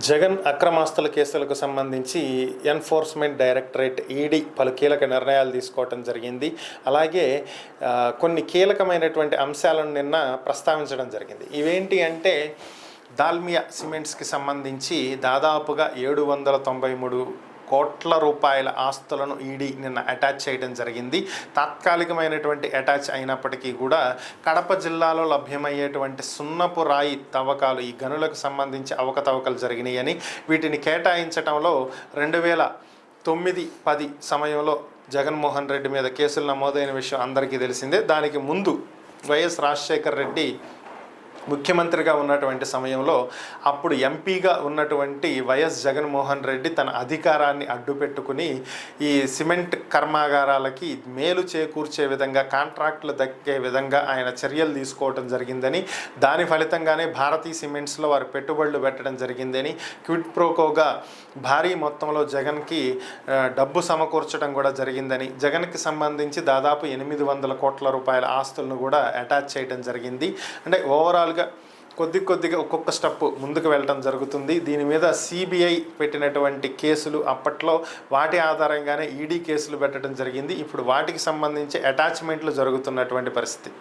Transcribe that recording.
జగన్ అక్రమాస్తుల కేసులకు సంబంధించి enforcement directorate ED పలు కీలక నిర్ణయాలు తీసుకోవటం జరిగింది. అలాగే కొన్ని కీలకమైనటువంటి అంశాలను నిన్న ప్రస్తావించడం జరిగింది. ఇవేంటి అంటే దాల్మియా సిమెంట్స్కి సంబంధించి దాదాపుగా 793 కోట్ల రూపాయల ఆస్తులను ఈడీ నిన్న అటాచ్ చేయడం జరిగింది. తాత్కాలికమైనటువంటి అటాచ్ అయినప్పటికీ కూడా కడప జిల్లాలో లభ్యమయ్యేటువంటి సున్నపు రాయి తవ్వకాలు, ఈ గనులకు సంబంధించి అవకతవకలు జరిగినాయని, వీటిని కేటాయించడంలో 2009-10 సమయంలో జగన్మోహన్ రెడ్డి మీద కేసులు నమోదైన విషయం అందరికీ తెలిసిందే. దానికి ముందు వైఎస్ రాజశేఖర్ రెడ్డి ముఖ్యమంత్రిగా ఉన్నటువంటి సమయంలో అప్పుడు ఎంపీగా ఉన్నటువంటి వైఎస్ జగన్మోహన్ రెడ్డి తన అధికారాన్ని అడ్డుపెట్టుకుని ఈ సిమెంట్ కర్మాగారాలకి మేలు చేకూర్చే విధంగా, కాంట్రాక్టులు దక్కే విధంగా ఆయన చర్యలు తీసుకోవడం జరిగిందని, దాని ఫలితంగానే భారతీ సిమెంట్స్లో వారు పెట్టుబడులు పెట్టడం జరిగిందని, క్విడ్ ప్రోకోగా భారీ మొత్తంలో జగన్కి డబ్బు సమకూర్చడం కూడా జరిగిందని, జగన్కి సంబంధించి దాదాపు 800 కోట్ల రూపాయల ఆస్తులను కూడా అటాచ్ చేయడం జరిగింది. అంటే ఓవరాల్గా కొద్దిగా ఒక్కొక్క స్టెప్ ముందుకు వెళ్ళడం జరుగుతుంది. దీని మీద సిబిఐ పెట్టినటువంటి కేసులు అప్పట్లో వాటి ఆధారంగానే ఈడీ కేసులు పెట్టడం జరిగింది. ఇప్పుడు వాటికి సంబంధించి అటాచ్మెంట్లు జరుగుతున్నటువంటి పరిస్థితి.